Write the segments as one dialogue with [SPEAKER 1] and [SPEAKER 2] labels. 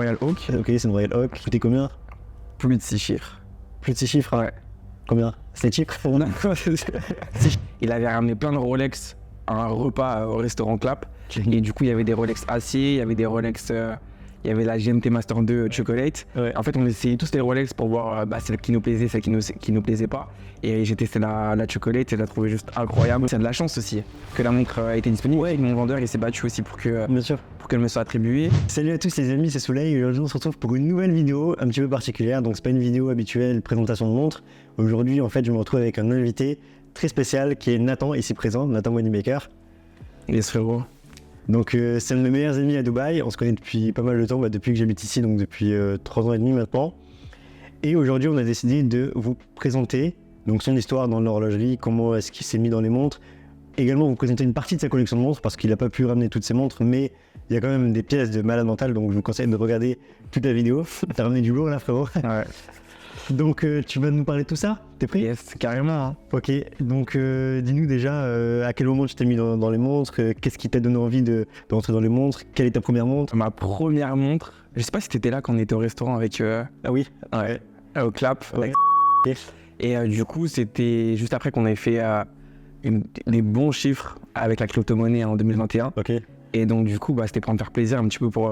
[SPEAKER 1] Royal Oak.
[SPEAKER 2] Ok, c'est une Royal Oak. Coûtait combien?
[SPEAKER 1] Plus de 6 chiffres.
[SPEAKER 2] Plus de 6 chiffres?
[SPEAKER 1] Ouais.
[SPEAKER 2] Combien? 7 chiffres?
[SPEAKER 1] Il avait ramené plein de Rolex à un repas au restaurant Clap. Et du coup, il y avait des Rolex acier, il y avait des Rolex... il y avait la GMT Master 2 Chocolate.
[SPEAKER 2] Ouais.
[SPEAKER 1] En fait, on essayait tous les Rolex pour voir celle qui nous plaisait, celle qui nous plaisait pas. Et j'ai testé la Chocolate et je la trouvais juste incroyable. C'est de la chance aussi que la montre a été disponible. Ouais, mon vendeur il s'est battu aussi pour
[SPEAKER 2] Bien sûr.
[SPEAKER 1] qu'elle me soit attribuée.
[SPEAKER 2] Salut à tous les amis, c'est Soleil. Aujourd'hui, on se retrouve pour une nouvelle vidéo un petit peu particulière. Donc, c'est pas une vidéo habituelle présentation de montre. Aujourd'hui, en fait, je me retrouve avec un invité très spécial qui est Nathan, ici présent, Nathan Moneymaker.
[SPEAKER 1] Yes frérot.
[SPEAKER 2] Donc, c'est un de mes meilleurs amis à Dubaï. On se connaît depuis pas mal de temps, depuis que j'habite ici, donc depuis 3 ans et demi maintenant. Et aujourd'hui, on a décidé de vous présenter donc son histoire dans l'horlogerie, comment est-ce qu'il s'est mis dans les montres. Également, vous présenter une partie de sa collection de montres parce qu'il n'a pas pu ramener toutes ses montres, mais il y a quand même des pièces de malade mental, donc je vous conseille de regarder toute la vidéo. T'as ramené du lourd là, frérot.
[SPEAKER 1] Ouais.
[SPEAKER 2] Donc, tu vas nous parler de tout ça? T'es prêt?
[SPEAKER 1] Yes, carrément. Hein.
[SPEAKER 2] Ok, donc dis-nous déjà à quel moment tu t'es mis dans les montres, qu'est-ce qui t'a donné envie de rentrer dans les montres, quelle est ta première montre?
[SPEAKER 1] Ma première montre, je sais pas si t'étais là quand on était au restaurant avec
[SPEAKER 2] Ah oui.
[SPEAKER 1] ouais, au Clap.
[SPEAKER 2] Ouais.
[SPEAKER 1] Et du coup, c'était juste après qu'on avait fait des bons chiffres avec la crypto-monnaie en 2021.
[SPEAKER 2] Ok.
[SPEAKER 1] Et donc du coup, c'était pour me faire plaisir un petit peu pour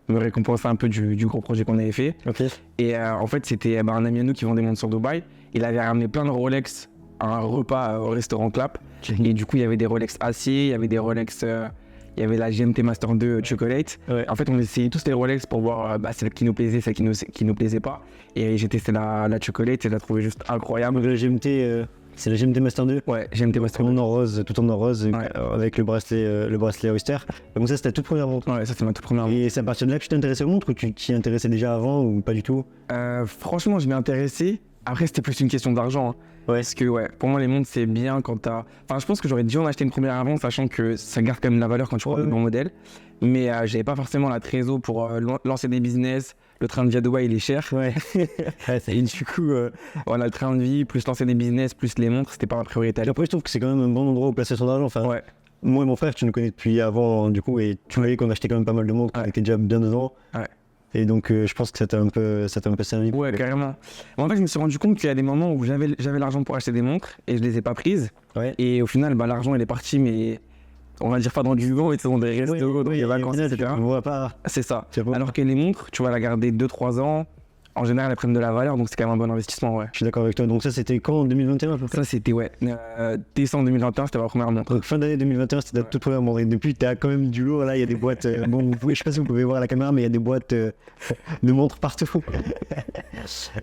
[SPEAKER 1] me récompenser un peu du gros projet qu'on avait fait.
[SPEAKER 2] Ok.
[SPEAKER 1] Et en fait, c'était un ami à nous qui vendait des montres sur Dubaï. Il avait ramené plein de Rolex à un repas au restaurant Clap. Et du coup, il y avait des Rolex acier, il y avait des Rolex... il y avait la GMT Master 2 Chocolate.
[SPEAKER 2] Ouais.
[SPEAKER 1] En fait, on essayait tous les Rolex pour voir celle qui nous plaisait, celle qui nous plaisait pas. Et j'ai testé la Chocolate et je la trouvais juste incroyable.
[SPEAKER 2] Donc la GMT, c'est la GMT Master 2?
[SPEAKER 1] Ouais, GMT Master 2.
[SPEAKER 2] Tout en rose,
[SPEAKER 1] Ouais.
[SPEAKER 2] avec le bracelet Oyster. Donc ça, c'était ta toute première montre.
[SPEAKER 1] Ouais, ça c'est ma toute première.
[SPEAKER 2] Et c'est à partir de là que tu t'es intéressé aux montres ou tu t'y intéressais déjà avant ou pas du tout?
[SPEAKER 1] Franchement, je m'y intéressé. Après, c'était plus une question d'argent. Hein.
[SPEAKER 2] Ouais.
[SPEAKER 1] Parce que pour moi, les montres, c'est bien quand t'as... Enfin, je pense que j'aurais dû en acheter une première avant, sachant que ça garde quand même la valeur quand tu prends le bon modèle. Mais j'avais pas forcément la trésor pour lancer des business. Le train de vie à Dubaï, il est cher.
[SPEAKER 2] Ouais.
[SPEAKER 1] Et du coup, voilà, le train de vie, plus lancer des business, plus les montres, c'était pas ma priorité.
[SPEAKER 2] Après, je trouve que c'est quand même un bon endroit où placer son argent. Enfin,
[SPEAKER 1] Ouais.
[SPEAKER 2] moi et mon frère, tu nous connais depuis avant, du coup, et tu voyais qu'on achetait quand même pas mal de montres, qu'on était déjà bien dedans.
[SPEAKER 1] Ouais.
[SPEAKER 2] Et donc, je pense que ça t'a un peu servi.
[SPEAKER 1] Ouais, carrément. En fait, je me suis rendu compte qu'il y a des moments où j'avais l'argent pour acheter des montres et je les ai pas prises.
[SPEAKER 2] Ouais.
[SPEAKER 1] Et au final, l'argent, il est parti, mais on va dire pas dans du vent, mais dans des restos, dans des vacances, etc.
[SPEAKER 2] Tu vois pas.
[SPEAKER 1] C'est ça.
[SPEAKER 2] Tu vois pas.
[SPEAKER 1] Alors que les montres, tu vas la garder 2-3 ans. En général, elles prennent de la valeur, donc c'est quand même un bon investissement, ouais.
[SPEAKER 2] Je suis d'accord avec toi. Donc ça, c'était quand, en 2021 à peu près?
[SPEAKER 1] Ça, c'était, décembre 2021, c'était ma première montre.
[SPEAKER 2] Donc fin d'année 2021, c'était ta toute première montre. Et depuis, t'as quand même du lourd. Là, il y a des boîtes. Bon, je sais pas si vous pouvez voir à la caméra, mais il y a des boîtes de montres partout.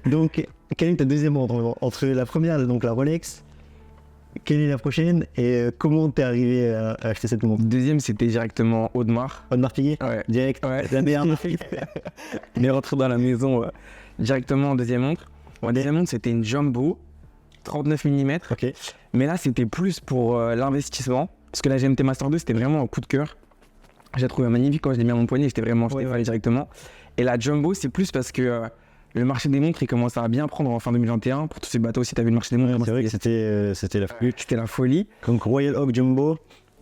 [SPEAKER 2] Donc, quelle est ta deuxième montre entre la première, donc la Rolex? Quelle est la prochaine et comment t'es arrivé à acheter cette montre?
[SPEAKER 1] Deuxième, c'était directement Audemars.
[SPEAKER 2] Audemars Piguet?
[SPEAKER 1] Ouais.
[SPEAKER 2] Direct?
[SPEAKER 1] Ouais.
[SPEAKER 2] La merde.
[SPEAKER 1] On est rentré dans la maison directement en deuxième montre. La deuxième montre, c'était une Jumbo, 39 mm.
[SPEAKER 2] Ok.
[SPEAKER 1] Mais là, c'était plus pour l'investissement. Parce que la GMT Master 2, c'était vraiment un coup de cœur. J'ai trouvé magnifique quand je l'ai mis à mon poignet, j'étais vraiment acheté directement. Et la Jumbo, c'est plus parce que le marché des montres, il commence à bien prendre en fin 2021. Pour tous ces bateaux, si tu as vu le marché des montres,
[SPEAKER 2] C'est vrai que c'était la folie.
[SPEAKER 1] c'était la folie.
[SPEAKER 2] Donc Royal Oak Jumbo,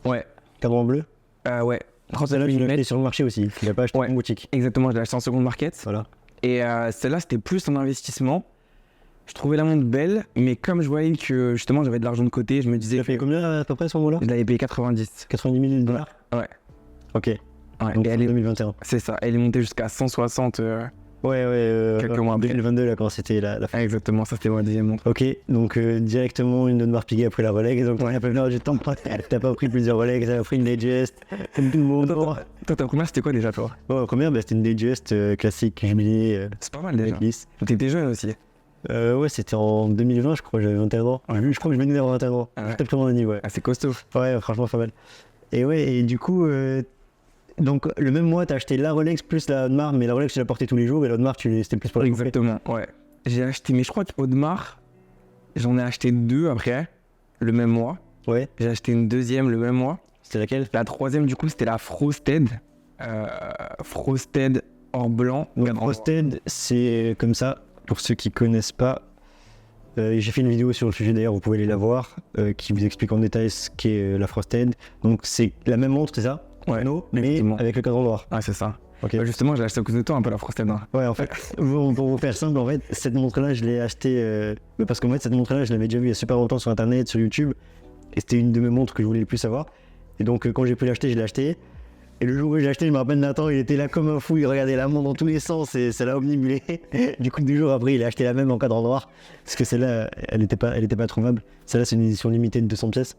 [SPEAKER 1] Ouais.
[SPEAKER 2] cadran bleu.
[SPEAKER 1] Ouais. 39
[SPEAKER 2] Celle-là, tu l'as
[SPEAKER 1] mm.
[SPEAKER 2] acheté sur le marché aussi. Tu l'as pas acheté en boutique.
[SPEAKER 1] Exactement, je l'ai acheté en seconde market.
[SPEAKER 2] Voilà.
[SPEAKER 1] Et celle-là, c'était plus un investissement. Je trouvais la montre belle, mais comme je voyais que justement j'avais de l'argent de côté, je me disais.
[SPEAKER 2] Tu as payé combien à peu près à ce moment-là?
[SPEAKER 1] Je l'avais payé 90.
[SPEAKER 2] 90 000 $?
[SPEAKER 1] Ouais.
[SPEAKER 2] Ok.
[SPEAKER 1] Ouais.
[SPEAKER 2] Donc
[SPEAKER 1] Et
[SPEAKER 2] en
[SPEAKER 1] elle est...
[SPEAKER 2] 2021.
[SPEAKER 1] C'est ça, elle est montée jusqu'à 160. Quelques mois après.
[SPEAKER 2] 2022 là quand c'était la fin.
[SPEAKER 1] Exactement, ça c'était ma deuxième montre.
[SPEAKER 2] Ok, donc directement une Audemars Piguet après la Rolex, donc on a pas peur du temps. T'as pas pris plusieurs Rolex, t'as pris une Datejust, comme tout le monde.
[SPEAKER 1] Toi, ta première c'était quoi déjà, toi?
[SPEAKER 2] Bon, première, c'était une Datejust classique, jumelée,
[SPEAKER 1] C'est pas mal déjà.
[SPEAKER 2] avec lisse.
[SPEAKER 1] T'étais jeune aussi.
[SPEAKER 2] Ouais, c'était en 2020, je crois, j'avais 21 ans. Je crois que je venais d'avoir 21 ans.
[SPEAKER 1] Ah ouais.
[SPEAKER 2] Juste après mon année, ouais.
[SPEAKER 1] Ah, c'est costaud.
[SPEAKER 2] Ouais, franchement, pas mal. Et ouais, et du coup, donc le même mois, t'as acheté la Rolex plus la Audemars, mais la Rolex, tu l'as portée tous les jours, et l'Audemars, c'était plus pour la couper.
[SPEAKER 1] Exactement, ouais. J'ai acheté, mais je crois qu'Audemars, j'en ai acheté 2 après, le même mois.
[SPEAKER 2] Ouais,
[SPEAKER 1] J'ai acheté une deuxième le même mois.
[SPEAKER 2] c'était laquelle?
[SPEAKER 1] La troisième, du coup, c'était la Frosted. Frosted en blanc.
[SPEAKER 2] Donc Frosted, c'est comme ça, pour ceux qui connaissent pas. J'ai fait une vidéo sur le sujet d'ailleurs, vous pouvez aller la voir, qui vous explique en détail ce qu'est la Frosted. Donc c'est la même montre, c'est ça?
[SPEAKER 1] Ouais,
[SPEAKER 2] Anneau, mais
[SPEAKER 1] effectivement.
[SPEAKER 2] avec le cadran noir.
[SPEAKER 1] Ouais, c'est ça.
[SPEAKER 2] Ok.
[SPEAKER 1] Justement, j'ai acheté à cause de toi un peu la Frosted. Hein.
[SPEAKER 2] Ouais, en fait, pour vous faire simple, en fait, cette montre-là, je l'ai achetée parce qu'en fait, cette montre-là, je l'avais déjà vue il y a super longtemps sur internet, sur YouTube, et c'était une de mes montres que je voulais le plus avoir. Et donc, quand j'ai pu l'acheter, je l'ai acheté. Et le jour où j'ai acheté, je me rappelle Nathan, il était là comme un fou, il regardait la montre dans tous les sens et ça l'a omnibulé. Du coup, 2 jours après, il a acheté la même en cadre noir, parce que celle-là, elle était pas trouvable. Celle-là, c'est une édition limitée de 200 pièces.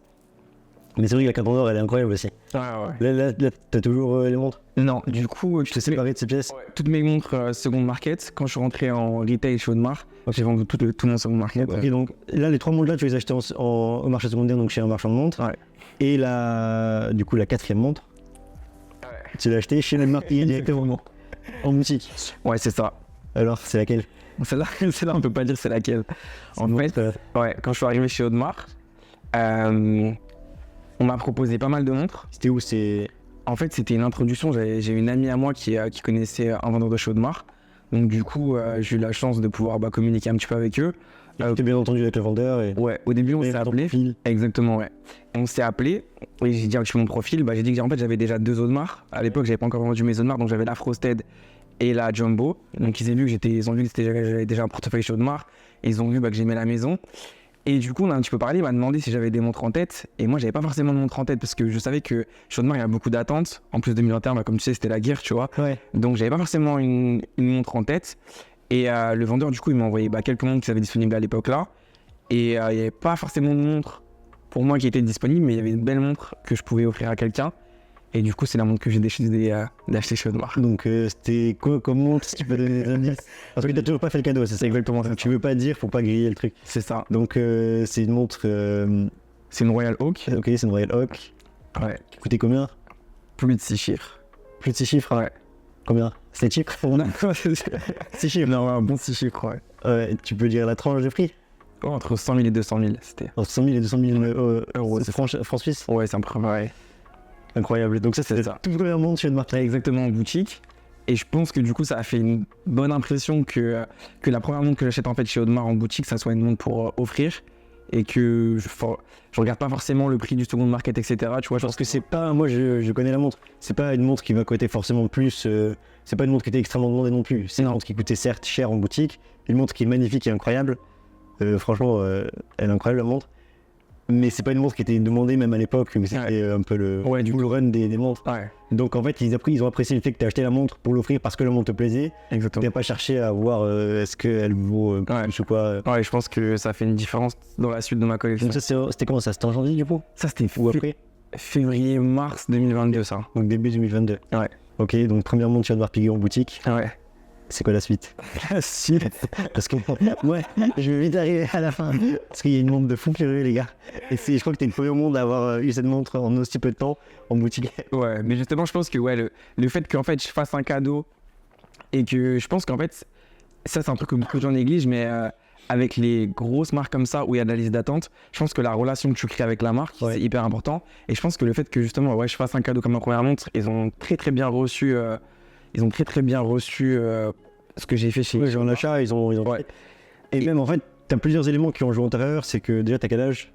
[SPEAKER 2] Mais c'est vrai que la cadre noire, elle est incroyable aussi. Là, t'as toujours les montres.
[SPEAKER 1] Non, du coup,
[SPEAKER 2] Je t'ai séparé de ces pièces.
[SPEAKER 1] toutes mes montres seconde market, quand je suis rentré en retail chez Audemars, j'ai vendu tout mon second market.
[SPEAKER 2] Ok, donc là, les 3 montres là, tu les as achetées au marché secondaire, donc chez un marchand de montres.
[SPEAKER 1] Ouais.
[SPEAKER 2] Et du coup, la 4e montre, tu l'as achetée chez le marquis directement, en boutique.
[SPEAKER 1] Ouais, c'est ça.
[SPEAKER 2] Alors, c'est laquelle?
[SPEAKER 1] Celle-là, on peut pas dire c'est laquelle. En fait, ouais, quand je suis arrivé chez Audemars, on m'a proposé pas mal de montres.
[SPEAKER 2] C'était où?
[SPEAKER 1] En fait, c'était une introduction. J'ai une amie à moi qui connaissait un vendeur de chez Audemars. Donc du coup, j'ai eu la chance de pouvoir communiquer un petit peu avec eux.
[SPEAKER 2] T'es bien entendu avec le vendeur et...
[SPEAKER 1] Ouais, au début, on s'est appelé. Exactement, ouais. Et on s'est appelé. Et j'ai dit sur mon profil, j'ai dit que en fait, j'avais déjà 2 Audemars. À l'époque, j'avais pas encore vendu mes Audemars, donc j'avais la Frosted et la Jumbo. Donc ils ont vu que j'avais déjà un portefeuille chez Audemars. Et ils ont vu que j'aimais la maison. Et du coup, on a un petit peu parlé, il m'a demandé si j'avais des montres en tête. Et moi, j'avais pas forcément de montres en tête parce que je savais que chez Audemars, il y a beaucoup d'attentes. En plus, 2021, comme tu sais, c'était la guerre, tu vois.
[SPEAKER 2] Ouais.
[SPEAKER 1] Donc, j'avais pas forcément une montre en tête. Et le vendeur, du coup, il m'a envoyé quelques montres qui avaient disponibles à l'époque là. Et il n'y avait pas forcément de montre pour moi qui était disponible, mais il y avait une belle montre que je pouvais offrir à quelqu'un. Et du coup, c'est la montre que j'ai décidé d'acheter chez Audemars.
[SPEAKER 2] Donc, c'était quoi comme montre, si tu peux donner des indices? Parce que t'as toujours pas fait le cadeau, c'est ça?
[SPEAKER 1] Exactement ça.
[SPEAKER 2] Tu veux pas dire, faut pas griller le truc.
[SPEAKER 1] C'est ça.
[SPEAKER 2] Donc, c'est une montre...
[SPEAKER 1] C'est une Royal Oak.
[SPEAKER 2] Ok, c'est une Royal Oak.
[SPEAKER 1] Ouais.
[SPEAKER 2] Qui coûtait combien?
[SPEAKER 1] Plus de 6 chiffres.
[SPEAKER 2] Plus de 6 chiffres?
[SPEAKER 1] Ouais.
[SPEAKER 2] Combien? 7 chiffres?
[SPEAKER 1] 6 chiffres. Non, un bon 6 chiffres, ouais.
[SPEAKER 2] Tu peux dire la tranche de prix?
[SPEAKER 1] Entre 100 000 et 200 000, c'était.
[SPEAKER 2] Entre 100 000 et 200 000
[SPEAKER 1] euros,
[SPEAKER 2] c'est francs suisses?
[SPEAKER 1] Ouais, c'est un peu pareil.
[SPEAKER 2] Incroyable. Donc ça, c'est
[SPEAKER 1] ça.
[SPEAKER 2] Toute première montre chez Audemars.
[SPEAKER 1] Exactement, en boutique. Et je pense que du coup, ça a fait une bonne impression que la première montre que j'achète en fait chez Audemars en boutique, ça soit une montre pour offrir. Et que je regarde pas forcément le prix du second market, etc. Tu vois,
[SPEAKER 2] parce que c'est pas... Moi, je connais la montre. C'est pas une montre qui va coûter forcément plus... c'est pas une montre qui était extrêmement demandée non plus. C'est une montre qui coûtait certes cher en boutique. Une montre qui est magnifique et incroyable. Franchement, elle est incroyable la montre. Mais c'est pas une montre qui était demandée même à l'époque, mais c'était un peu le run des montres.
[SPEAKER 1] Ouais.
[SPEAKER 2] Donc en fait, ils ont apprécié le fait que tu as acheté la montre pour l'offrir parce que la montre te plaisait.
[SPEAKER 1] Exactement.
[SPEAKER 2] Tu n'as pas cherché à voir est-ce qu'elle vaut plus ou quoi.
[SPEAKER 1] Ouais, je pense que ça fait une différence dans la suite de ma collection.
[SPEAKER 2] Donc ça, c'était comment ça? C'était en janvier du coup?
[SPEAKER 1] Ça, c'était
[SPEAKER 2] ou après?
[SPEAKER 1] Février-mars 2022, ça.
[SPEAKER 2] Donc début 2022.
[SPEAKER 1] Ouais.
[SPEAKER 2] Ok, donc première montre chez Audemars Piguet en boutique.
[SPEAKER 1] Ouais.
[SPEAKER 2] C'est quoi la suite?
[SPEAKER 1] La suite.
[SPEAKER 2] Parce que ouais, je vais vite arriver à la fin. Parce qu'il y a une montre de fou furieux, les gars. Et je crois que t'es le premier au monde à avoir eu cette montre en aussi peu de temps en boutique.
[SPEAKER 1] Ouais, mais justement, je pense que le fait qu'en fait je fasse un cadeau et que je pense qu'en fait, ça c'est un truc que beaucoup de gens négligent, mais avec les grosses marques comme ça où il y a de la liste d'attente, je pense que la relation que tu crées avec la marque, c'est hyper important. Et je pense que le fait que justement, je fasse un cadeau comme ma première montre, ils ont très bien reçu. Ce que j'ai fait chez.
[SPEAKER 2] Ouais, j'ai un achat, ils ont fait. Et même en fait, t'as plusieurs éléments qui ont joué en ta faveur. C'est que déjà, t'as quel âge?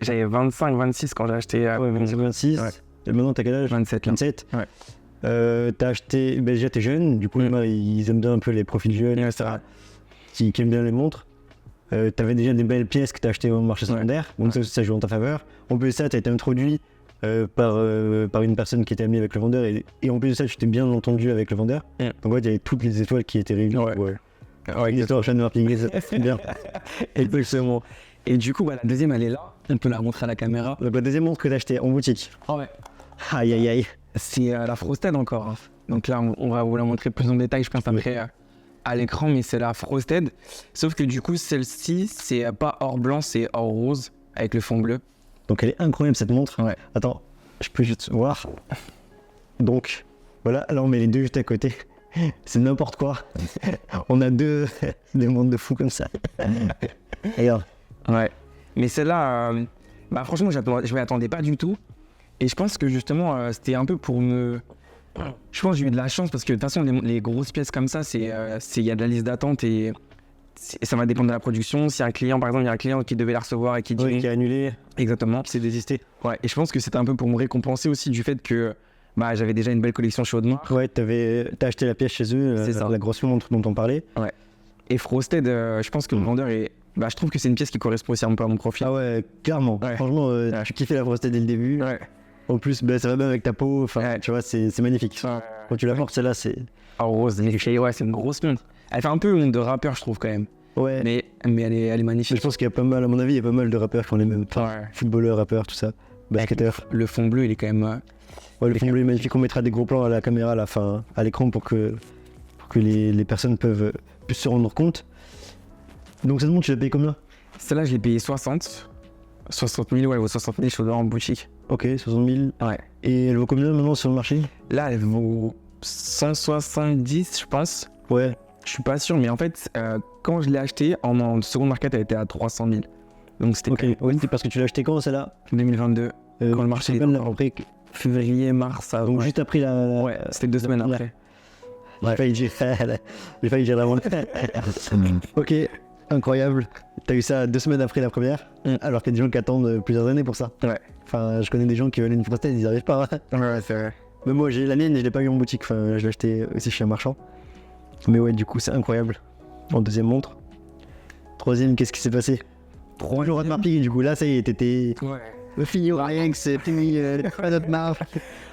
[SPEAKER 1] J'avais 25, 26 quand j'ai acheté.
[SPEAKER 2] Ouais, 25, 26. Ouais. Et maintenant, t'as quel âge?
[SPEAKER 1] 27.
[SPEAKER 2] 27.
[SPEAKER 1] Ouais.
[SPEAKER 2] T'as acheté. Déjà, t'es jeune. Du coup, ils aiment bien un peu les profils jeunes.
[SPEAKER 1] Ouais, c'est vrai.
[SPEAKER 2] Qui aiment bien les montres. T'avais déjà des belles pièces que t'as achetées au marché secondaire. Donc ça joue en ta faveur. En plus de ça, t'as été introduit par une personne qui était amie avec le vendeur et en plus de ça tu t'es bien entendu avec le vendeur. Donc ouais, il y avait toutes les étoiles qui étaient réunies. Ouais, l'histoire de Audemars Piguet, c'est bien.
[SPEAKER 1] Exactement. Et du coup, la deuxième elle est là, on peut la montrer à la caméra.
[SPEAKER 2] Donc la deuxième montre que t'as achetée en boutique.
[SPEAKER 1] Ouais.
[SPEAKER 2] Aïe.
[SPEAKER 1] C'est la Frosted encore. Hein. Donc là on va vous la montrer plus en détail, je pense après à l'écran, mais c'est la Frosted. Sauf que du coup celle-ci c'est pas or blanc, c'est or rose avec le fond bleu.
[SPEAKER 2] Donc elle est incroyable cette montre.
[SPEAKER 1] Ouais.
[SPEAKER 2] Attends, je peux juste voir. Donc voilà, alors on met les deux juste à côté. C'est n'importe quoi. On a des montres de fou comme ça. Regarde.
[SPEAKER 1] Ouais. Mais celle-là, franchement, je m'y attendais pas du tout. Et je pense que justement, c'était un peu pour me. Je pense que j'ai eu de la chance parce que de toute façon, les grosses pièces comme ça, il y a de la liste d'attente et ça va dépendre de la production. S'il y a un client, par exemple, il y a un client qui devait la recevoir et qui dit
[SPEAKER 2] qui a annulé.
[SPEAKER 1] Exactement.
[SPEAKER 2] Qui s'est désisté.
[SPEAKER 1] Ouais. Et je pense que c'était un peu pour me récompenser aussi du fait que Bah, j'avais déjà une belle collection chez Audemars.
[SPEAKER 2] Ouais, t'as acheté la pièce chez eux,
[SPEAKER 1] C'est ça.
[SPEAKER 2] la grosse montre dont on parlait.
[SPEAKER 1] Et Frosted, je pense que le vendeur est. Bah, je trouve que c'est une pièce qui correspond aussi un peu à mon profil.
[SPEAKER 2] Ah ouais, clairement.
[SPEAKER 1] Ouais.
[SPEAKER 2] Franchement, tu kiffais la Frosted dès le début.
[SPEAKER 1] Ouais.
[SPEAKER 2] En plus, bah, ça va bien avec ta peau. Enfin,
[SPEAKER 1] Ouais.
[SPEAKER 2] tu vois, c'est magnifique. Quand tu la portes, celle-là, c'est.
[SPEAKER 1] En rose, ouais, c'est une grosse montre. Elle fait un peu montre de rappeur, je trouve, quand même.
[SPEAKER 2] Ouais.
[SPEAKER 1] Mais elle est
[SPEAKER 2] Mais
[SPEAKER 1] magnifique.
[SPEAKER 2] je pense qu'il y a pas mal, à mon avis, il y a pas mal de rappeurs qui ont les mêmes. Enfin,
[SPEAKER 1] Ouais.
[SPEAKER 2] footballeurs, rappeurs, tout ça. Basketteurs.
[SPEAKER 1] Le fond bleu, il est quand même.
[SPEAKER 2] Ouais, le fond bleu est magnifique. On mettra des gros plans à la caméra, là, enfin, à l'écran pour que les personnes puissent se rendre compte. Donc, cette montre, tu l'as payé combien?
[SPEAKER 1] Celle-là, je l'ai payée 60. 60 000, ouais, elle vaut 60 000 chez Audemars en boutique.
[SPEAKER 2] Ok, 60 000.
[SPEAKER 1] Ouais.
[SPEAKER 2] Et elle vaut combien maintenant sur le marché?
[SPEAKER 1] Là, elle vaut 170, je pense.
[SPEAKER 2] Ouais.
[SPEAKER 1] Je suis pas sûr, mais en fait, quand je l'ai achetée, en seconde market, elle était à 300 000. Donc c'était
[SPEAKER 2] Ok, ouais, c'est parce que tu l'as acheté quand, celle-là?
[SPEAKER 1] 2022, quand le marché
[SPEAKER 2] je te rappelle, après,
[SPEAKER 1] février, mars,
[SPEAKER 2] donc
[SPEAKER 1] ouais.
[SPEAKER 2] juste après la.
[SPEAKER 1] Ouais, c'était 2 semaines
[SPEAKER 2] la-
[SPEAKER 1] après.
[SPEAKER 2] J'ai failli dire la montre. Ok, incroyable. T'as eu ça 2 semaines après la première, alors qu'il y a des gens qui attendent plusieurs années pour ça.
[SPEAKER 1] Ouais.
[SPEAKER 2] Enfin, je connais des gens qui veulent une Frosted, ils n'y arrivent pas.
[SPEAKER 1] Ouais, c'est vrai.
[SPEAKER 2] Mais moi, j'ai la mienne et je l'ai pas eu en boutique. Enfin, je l'ai acheté aussi chez un marchand. Mais ouais, du coup, c'est incroyable. En deuxième montre. Troisième, qu'est-ce qui s'est passé? 3 jours à Marpi, du coup, là, ça y est, t'étais.
[SPEAKER 1] Ouais.
[SPEAKER 2] Fini au rien que c'est fini, pas notre marque.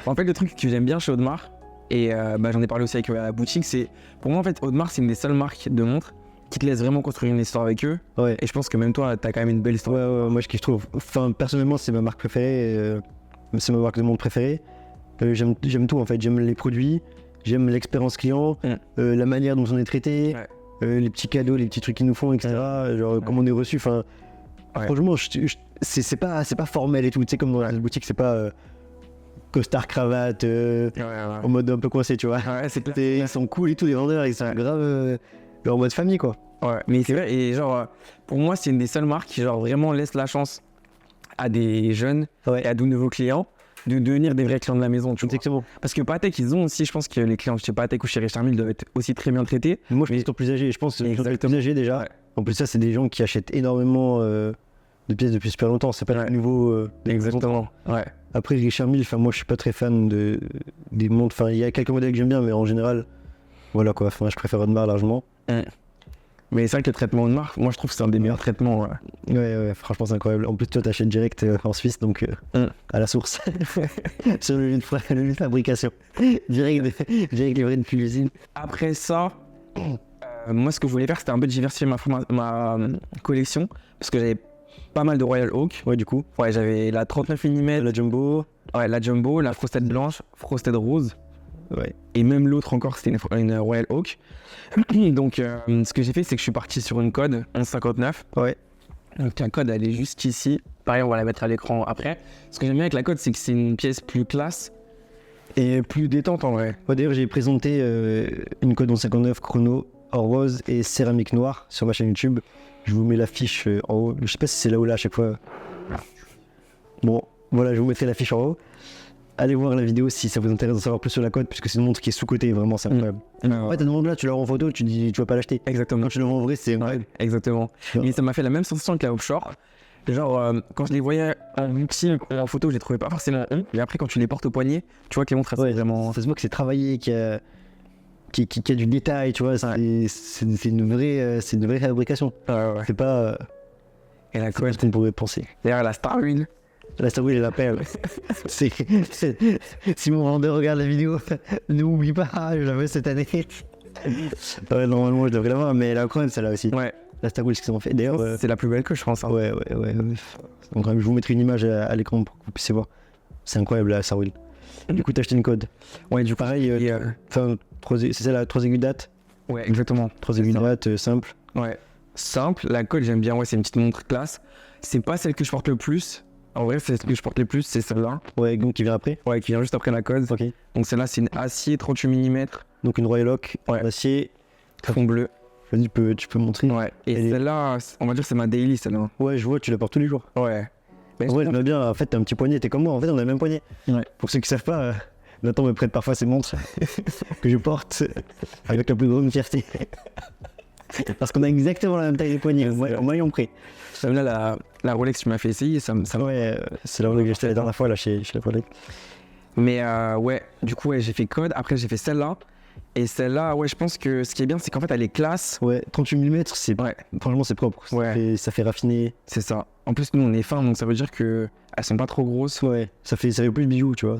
[SPEAKER 1] En fait, le truc que j'aime bien chez Audemars, et bah, j'en ai parlé aussi avec la boutique, c'est pour moi, en fait, Audemars, c'est une des seules marques de montres qui te laisse vraiment construire une histoire avec eux.
[SPEAKER 2] Ouais.
[SPEAKER 1] Et je pense que même toi, t'as quand même une belle histoire.
[SPEAKER 2] Ouais, moi je kiffe trop. Enfin, personnellement, c'est ma marque préférée. C'est ma marque de montre préférée. J'aime tout en fait. J'aime les produits, j'aime l'expérience client, la manière dont on est traité, les petits cadeaux, les petits trucs qu'ils nous font, etc. Genre comment on est reçu. Enfin, franchement, c'est pas formel et tout. Tu sais, comme dans la boutique, c'est pas costard cravate, en mode un peu coincé, tu vois.
[SPEAKER 1] Ouais, c'est clair.
[SPEAKER 2] Ils sont cool et tout, les vendeurs, ils sont grave en mode famille, quoi.
[SPEAKER 1] Ouais, mais c'est vrai, et genre, pour moi, c'est une des seules marques qui, genre, vraiment laisse la chance à des jeunes et à de nouveaux clients de devenir des vrais clients de la maison, tu vois.
[SPEAKER 2] Exactement.
[SPEAKER 1] Parce que Patek, ils ont aussi, je pense que les clients chez Patek ou chez Richard Mille doivent être aussi très bien traités.
[SPEAKER 2] Moi, je pense aux plus âgés. Je pense que les
[SPEAKER 1] Exactement.
[SPEAKER 2] plus âgés déjà.
[SPEAKER 1] Ouais.
[SPEAKER 2] En plus, ça, c'est des gens qui achètent énormément de pièces depuis super longtemps. C'est pas le nouveau.
[SPEAKER 1] Exactement. Ouais.
[SPEAKER 2] Après, Richard Mille, moi, je suis pas très fan des montres. Enfin, il y a quelques modèles que j'aime bien, mais en général, voilà quoi. Enfin, je préfère Audemars largement.
[SPEAKER 1] Mais c'est vrai que le traitement de marque, moi je trouve que c'est un des meilleurs traitements.
[SPEAKER 2] Ouais, franchement, c'est incroyable. En plus, toi, t'achètes direct en Suisse, donc à la source. Sur le lieu de fabrication. Direct livré depuis l'usine.
[SPEAKER 1] Après ça, moi ce que je voulais faire, c'était un peu diversifier ma collection. Parce que j'avais pas mal de Royal Oak.
[SPEAKER 2] Ouais, du coup.
[SPEAKER 1] Ouais, j'avais la 39 mm,
[SPEAKER 2] La Jumbo.
[SPEAKER 1] ouais, la Jumbo, la Frosted blanche, Frosted rose.
[SPEAKER 2] Ouais.
[SPEAKER 1] Et même l'autre encore, c'était une Royal Oak. Donc, ce que j'ai fait, c'est que je suis parti sur une code 1159.
[SPEAKER 2] Ouais.
[SPEAKER 1] Donc, la code, elle est juste ici. Pareil, on va la mettre à l'écran après. Ce que j'aime bien avec la code, c'est que c'est une pièce plus classe et plus détente en vrai.
[SPEAKER 2] Ouais, d'ailleurs, j'ai présenté une code 1159 chrono en rose et céramique noire sur ma chaîne YouTube. Je vous mets l'affiche en haut. Je sais pas si c'est là ou là à chaque fois. Bon, voilà, je vous mettrai l'affiche en haut. Allez voir la vidéo si ça vous intéresse d'en savoir plus sur la code, puisque c'est une montre qui est sous-cotée, vraiment, c'est incroyable. Ouais, t'as demandé là, tu la vois en photo, tu dis tu vas pas l'acheter.
[SPEAKER 1] Exactement.
[SPEAKER 2] Quand tu la vois en vrai, c'est incroyable.
[SPEAKER 1] Exactement. Mais ça m'a fait la même sensation que la offshore. Genre, quand je les voyais en outil, en photo, je les trouvais pas forcément honte. Mais après, quand tu les portes au poignet, tu vois que les montres, elles sont vraiment.
[SPEAKER 2] Ça se voit que c'est travaillé, qu'il y a du détail, tu vois. C'est une vraie fabrication.
[SPEAKER 1] Ouais.
[SPEAKER 2] C'est pas.
[SPEAKER 1] Et la
[SPEAKER 2] C'est
[SPEAKER 1] code,
[SPEAKER 2] ce qu'on pourrait penser.
[SPEAKER 1] derrière la Star Wheel.
[SPEAKER 2] La Star Wheel et la perle. Si mon vendeur regarde la vidéo, n'oublie pas, je l'avais cette année. Ouais, normalement, je devrais l'avoir, mais elle est incroyable celle-là aussi.
[SPEAKER 1] Ouais.
[SPEAKER 2] La Star Wheel, ce qu'ils ont fait. D'ailleurs,
[SPEAKER 1] C'est la plus belle que je pense. Hein.
[SPEAKER 2] ouais. Donc, je vous mettrai une image à l'écran pour que vous puissiez voir. C'est incroyable la Star Wheel. Du coup, t'as acheté une code.
[SPEAKER 1] Ouais, du coup.
[SPEAKER 2] Pareil, enfin, c'est ça la 3 aiguilles date.
[SPEAKER 1] Ouais, exactement.
[SPEAKER 2] 3 aiguilles date, simple.
[SPEAKER 1] Ouais. Simple. La code, j'aime bien. Ouais, c'est une petite montre classe. C'est pas celle que je porte le plus. En vrai, celle que je porte le plus, c'est celle-là.
[SPEAKER 2] Ouais, donc qui vient après.
[SPEAKER 1] Ouais, qui vient juste après la code.
[SPEAKER 2] Ok.
[SPEAKER 1] Donc celle-là, c'est une acier 38 mm.
[SPEAKER 2] Donc une Royal Oak, acier.
[SPEAKER 1] Fond bleu.
[SPEAKER 2] Vas-y, tu peux montrer.
[SPEAKER 1] Ouais. Et celle-là, on va dire c'est ma daily, celle-là.
[SPEAKER 2] Ouais, je vois, tu la portes tous les jours.
[SPEAKER 1] Ouais.
[SPEAKER 2] Ouais, j'aime bien. En fait, t'as un petit poignet, t'es comme moi. En fait, on a le même poignet.
[SPEAKER 1] Ouais.
[SPEAKER 2] Pour ceux qui savent pas, Nathan me prête parfois ses montres que je porte avec la plus grande fierté. Parce qu'on a exactement la même taille de poignet, au maillon près.
[SPEAKER 1] Même là, la Rolex, tu m'as fait essayer, ça
[SPEAKER 2] Ouais, c'est la Rolex que j'ai acheté la dernière fois là chez la Rolex.
[SPEAKER 1] Mais ouais, du coup, ouais, j'ai fait code. Après, j'ai fait celle-là. Et celle-là, ouais, je pense que ce qui est bien, c'est qu'en fait, elle est classe.
[SPEAKER 2] Ouais, 38 mm,
[SPEAKER 1] Ouais,
[SPEAKER 2] franchement, c'est propre.
[SPEAKER 1] Ouais.
[SPEAKER 2] Ça fait raffiner.
[SPEAKER 1] c'est ça. En plus, nous, on est fin, donc ça veut dire qu'elles sont pas trop grosses.
[SPEAKER 2] Ouais, ça fait plus de bijoux, tu vois.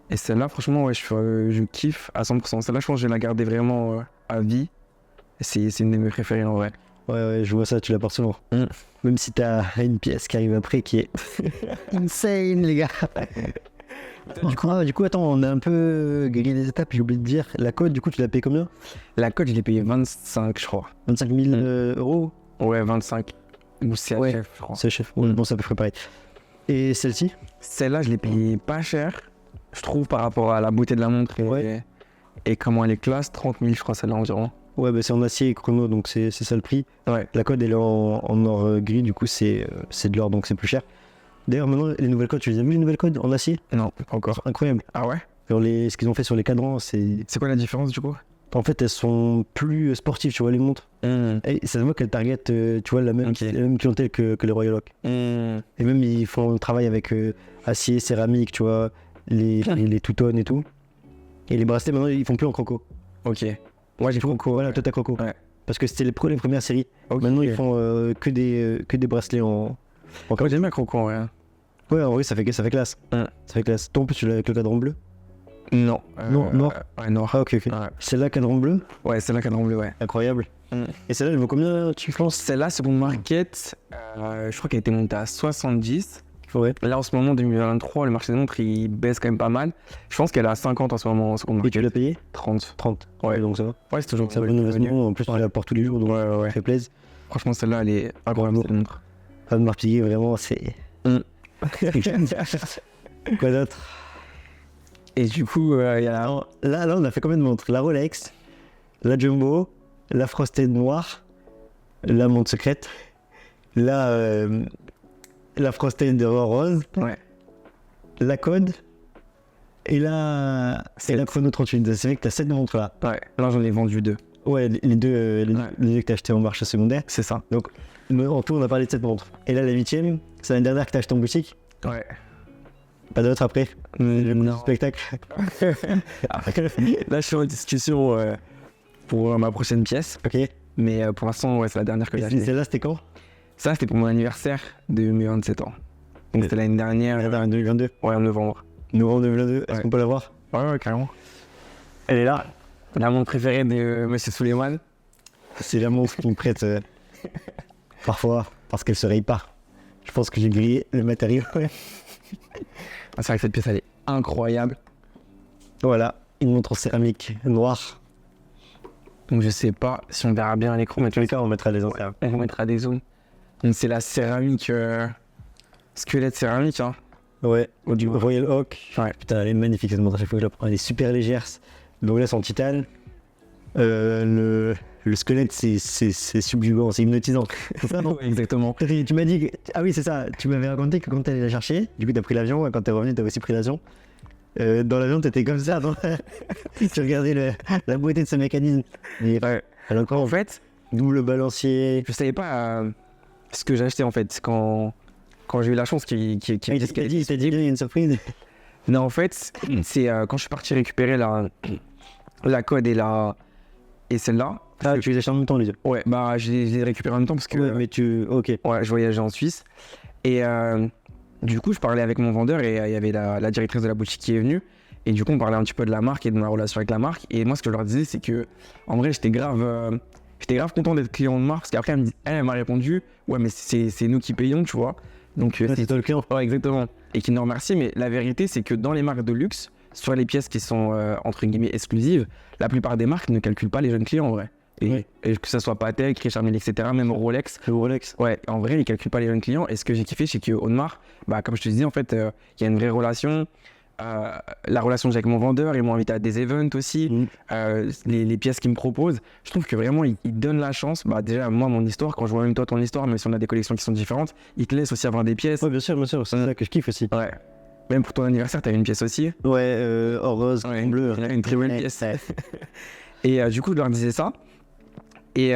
[SPEAKER 1] Et celle-là, franchement, ouais, je kiffe à 100%. Celle-là, je pense que je vais la garder vraiment à vie. C'est une de mes préférées en vrai.
[SPEAKER 2] Ouais, je vois ça, tu la portes souvent.
[SPEAKER 1] Mm.
[SPEAKER 2] Même si t'as une pièce qui arrive après qui est insane, les gars. Du coup, attends, on a un peu grillé les étapes, j'ai oublié de dire. La code, du coup, tu l'as payé combien?
[SPEAKER 1] La code, je l'ai payée 25, je crois.
[SPEAKER 2] 25 000 euros?
[SPEAKER 1] Ouais, 25. Ou CHF,
[SPEAKER 2] Ouais,
[SPEAKER 1] je crois.
[SPEAKER 2] c'est chef. Bon, ça peut préparer. Et celle-ci?
[SPEAKER 1] Celle-là, je l'ai payée pas cher, je trouve, par rapport à la beauté de la montre et comment elle est classe. 30 000, je crois, celle-là environ.
[SPEAKER 2] Ouais, bah c'est en acier et chrono, donc c'est ça le prix.
[SPEAKER 1] Ouais.
[SPEAKER 2] La code, elle est en or gris, du coup, c'est de l'or, donc c'est plus cher. D'ailleurs, maintenant, les nouvelles codes, tu les as vues, les nouvelles codes en acier?
[SPEAKER 1] Non, pas encore.
[SPEAKER 2] Incroyable.
[SPEAKER 1] Ah ouais?
[SPEAKER 2] Ce qu'ils ont fait sur les cadrans, c'est...
[SPEAKER 1] C'est quoi la différence du coup?
[SPEAKER 2] En fait, elles sont plus sportives, tu vois, les montres. Et ça se voit qu'elles targetent, tu vois, la même clientèle que les Royal Oak. Et même, ils font un travail avec acier, céramique, tu vois, les two-tones et tout. Et les bracelets, maintenant, ils font plus en croco.
[SPEAKER 1] Ok. Ouais, j'ai croco.
[SPEAKER 2] Voilà, toi, t'as croco.
[SPEAKER 1] Ouais.
[SPEAKER 2] Parce que c'était les premières séries.
[SPEAKER 1] Okay.
[SPEAKER 2] Maintenant, ils font que des bracelets en
[SPEAKER 1] Ouais, j'aime bien croco, ouais.
[SPEAKER 2] Ouais, en vrai, ça fait classe. Ça fait classe. Toi, en plus, tu l'as avec le cadran bleu?
[SPEAKER 1] Non.
[SPEAKER 2] Noir?
[SPEAKER 1] Ouais, noir.
[SPEAKER 2] Ah, ok.
[SPEAKER 1] Ouais.
[SPEAKER 2] Celle-là, cadran bleu?
[SPEAKER 1] Ouais, celle-là, cadran bleu, ouais.
[SPEAKER 2] Incroyable. Et celle-là, elle vaut combien, tu penses?
[SPEAKER 1] Celle-là, seconde market, je crois qu'elle a été montée à 70.
[SPEAKER 2] Ouais.
[SPEAKER 1] Là, en ce moment, 2023, le marché des montres, il baisse quand même pas mal. Je pense qu'elle est à 50 en ce moment en seconde market.
[SPEAKER 2] Et tu l'as payé?
[SPEAKER 1] 30.
[SPEAKER 2] Ouais, donc ça va.
[SPEAKER 1] Ouais, c'est toujours
[SPEAKER 2] Ça va, nous, en plus, on la porte tous les jours, donc
[SPEAKER 1] ouais.
[SPEAKER 2] ça fait plaisir.
[SPEAKER 1] Franchement, celle-là, elle est incroyable, cette montre.
[SPEAKER 2] Femme Marpiguet, vraiment, c'est... Quoi d'autre?
[SPEAKER 1] Et du coup, il y a
[SPEAKER 2] Là, on a fait combien de montres? La Rolex, la Jumbo, la Frosted noire, la montre secrète, la Frosted rose,
[SPEAKER 1] ouais.
[SPEAKER 2] la Code et la Chrono 38. C'est vrai que t'as 7 montres là.
[SPEAKER 1] Ouais, là j'en ai vendu 2.
[SPEAKER 2] Ouais, les deux que t'as acheté en marché secondaire.
[SPEAKER 1] C'est ça.
[SPEAKER 2] Donc, en tout, on a parlé de 7 montres. Et là, la 8ème, c'est la dernière que t'as acheté en boutique.
[SPEAKER 1] Ouais.
[SPEAKER 2] Pas d'autres après?
[SPEAKER 1] Non.
[SPEAKER 2] Spectacle.
[SPEAKER 1] Là, je suis en discussion pour ma prochaine pièce.
[SPEAKER 2] Ok.
[SPEAKER 1] Mais pour l'instant, ouais, c'est la dernière que j'ai achetée.
[SPEAKER 2] Celle-là, c'était quand?
[SPEAKER 1] Ça, c'était pour mon anniversaire de mes 27 ans. Donc, c'était l'année dernière.
[SPEAKER 2] En 2022.
[SPEAKER 1] Ouais, en novembre.
[SPEAKER 2] Novembre 2022. Est-ce
[SPEAKER 1] Ouais.
[SPEAKER 2] qu'on peut la voir?
[SPEAKER 1] Ouais, carrément.
[SPEAKER 2] Elle est là.
[SPEAKER 1] La montre préférée de Monsieur Suleiman.
[SPEAKER 2] C'est la montre qui me prête parfois parce qu'elle se raye pas. Je pense que j'ai grillé le matériau.
[SPEAKER 1] Ah, c'est vrai que cette pièce, elle est incroyable.
[SPEAKER 2] Voilà, une montre en céramique noire.
[SPEAKER 1] Donc, je sais pas si on verra bien à l'écran, mais
[SPEAKER 2] En tous les cas, on mettra les anciens.
[SPEAKER 1] on mettra des zooms. Donc, c'est la céramique, squelette céramique, hein.
[SPEAKER 2] Ouais, du Royal Oak.
[SPEAKER 1] Ouais.
[SPEAKER 2] Putain, elle est magnifique cette montre à chaque fois que je la prends. Elle est super légère. Donc là, c'est en titane. Le squelette, c'est subjugant, c'est hypnotisant. C'est ça, non?
[SPEAKER 1] Ouais, exactement.
[SPEAKER 2] Tu m'as dit... Ah oui, c'est ça. Tu m'avais raconté que quand t'allais la chercher, du coup, t'as pris l'avion. Et quand t'es revenu, t'as aussi pris l'avion. Dans l'avion, t'étais comme ça. Tu regardais la beauté de ce mécanisme. Et,
[SPEAKER 1] Ouais.
[SPEAKER 2] alors,
[SPEAKER 1] En fait,
[SPEAKER 2] double balancier.
[SPEAKER 1] je savais pas ce que j'ai acheté en fait quand j'ai eu la chance qu'il
[SPEAKER 2] Il t'a dit, il y a une surprise.
[SPEAKER 1] Non, en fait, c'est quand je suis parti récupérer la code et celle-là.
[SPEAKER 2] Ah, tu les achètes en même temps, les deux.
[SPEAKER 1] Ouais, bah je les ai récupérés en même temps parce que
[SPEAKER 2] Ouais, mais tu... Ok.
[SPEAKER 1] ouais, je voyageais en Suisse. Et du coup, je parlais avec mon vendeur et il y avait la directrice de la boutique qui est venue. Et du coup, on parlait un petit peu de la marque et de ma relation avec la marque. Et moi, ce que je leur disais, c'est que en vrai, j'étais grave content d'être client de marque. Parce qu'après, elle m'a répondu, ouais, mais c'est nous qui payons, tu vois. Donc,
[SPEAKER 2] C'est toi le client.
[SPEAKER 1] ouais, exactement. Et qui nous remercie. Mais la vérité, c'est que dans les marques de luxe, sur les pièces qui sont entre guillemets exclusives, la plupart des marques ne calculent pas les jeunes clients en vrai. Et que ça soit Patek, Richard Mille, etc., même Rolex.
[SPEAKER 2] Le Rolex.
[SPEAKER 1] Ouais, en vrai, ils calculent pas les jeunes clients. Et ce que j'ai kiffé, c'est qu'Audemars, bah, comme je te disais, en fait, il y a une vraie relation. La relation que j'ai avec mon vendeur, ils m'ont invité à des events aussi. Les pièces qu'ils me proposent, je trouve que vraiment, ils donnent la chance. Bah, déjà, moi, mon histoire, quand je vois même toi ton histoire, même si on a des collections qui sont différentes, ils te laissent aussi avoir des pièces.
[SPEAKER 2] Ouais, bien sûr, c'est ça que je kiffe aussi.
[SPEAKER 1] Ouais. Même pour ton anniversaire, t'as une pièce aussi.
[SPEAKER 2] Ouais, or rose,
[SPEAKER 1] Ouais,
[SPEAKER 2] bleu.
[SPEAKER 1] une très belle pièce.
[SPEAKER 2] Ouais.
[SPEAKER 1] Et du coup, je leur disais ça. Et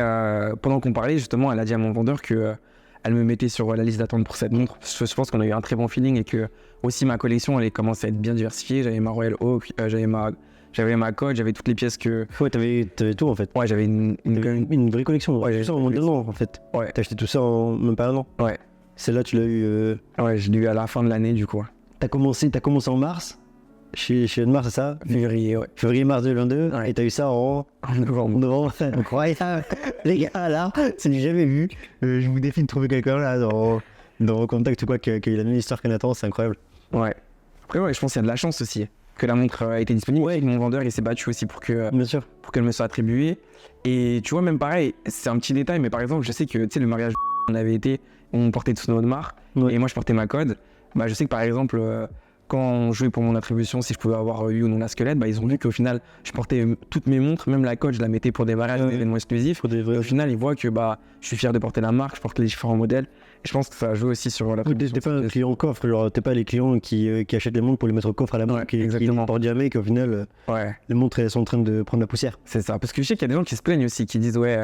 [SPEAKER 1] pendant qu'on parlait, justement, elle a dit à mon vendeur que elle me mettait sur la liste d'attente pour cette montre. Je pense qu'on a eu un très bon feeling et que aussi ma collection, elle commençait à être bien diversifiée. J'avais ma Royal Oak, j'avais ma Code, j'avais toutes les pièces que.
[SPEAKER 2] Ouais, t'avais tout en fait.
[SPEAKER 1] Ouais, j'avais
[SPEAKER 2] Une vraie collection.
[SPEAKER 1] Ouais,
[SPEAKER 2] Tout ça en moins d'un an en fait.
[SPEAKER 1] Ouais.
[SPEAKER 2] T'as acheté tout ça en même pas un an.
[SPEAKER 1] Ouais.
[SPEAKER 2] Celle-là, tu l'as eu.
[SPEAKER 1] Ouais, je l'ai eu à la fin de l'année, du coup.
[SPEAKER 2] T'as commencé en mars. Chez Audemars, c'est ça?
[SPEAKER 1] Février, ouais.
[SPEAKER 2] Février-mars 2022.
[SPEAKER 1] Ouais.
[SPEAKER 2] Et t'as eu ça en
[SPEAKER 1] Novembre.
[SPEAKER 2] novembre. Incroyable. Les gars, là, c'est du jamais vu. Je vous défie de trouver quelqu'un là dans vos contacts ou quoi qui a eu la même histoire que Nathan. C'est incroyable.
[SPEAKER 1] Ouais. Après, ouais, je pense qu'il y a de la chance aussi que la montre a été disponible. Ouais, mon vendeur, il s'est battu aussi pour
[SPEAKER 2] Bien sûr.
[SPEAKER 1] qu'elle me soit attribuée. Et tu vois, même pareil, c'est un petit détail, mais par exemple, je sais que, tu sais, le mariage, on avait été, on portait tous nos Audemars,
[SPEAKER 2] Ouais.
[SPEAKER 1] et moi, je portais ma Code. Bah, je sais que, par exemple, quand on jouait pour mon attribution, si je pouvais avoir eu ou non la squelette, bah, ils ont vu qu'au final, je portais toutes mes montres, même la Code, je la mettais pour des mariages, des événements exclusifs.
[SPEAKER 2] Pour des
[SPEAKER 1] Et
[SPEAKER 2] vrais.
[SPEAKER 1] au final, ils voient que bah, je suis fier de porter la marque, je porte les différents modèles. Et je pense que ça joue aussi sur la
[SPEAKER 2] T'es pas un client coffre, genre t'es pas les clients qui achètent les montres pour les mettre au coffre à la main,
[SPEAKER 1] Ouais,
[SPEAKER 2] qui
[SPEAKER 1] exactement.
[SPEAKER 2] portent jamais, qu'au final
[SPEAKER 1] Ouais,
[SPEAKER 2] les montres elles sont en train de prendre la poussière.
[SPEAKER 1] c'est ça. Parce que je sais qu'il y a des gens qui se plaignent aussi, qui disent ouais,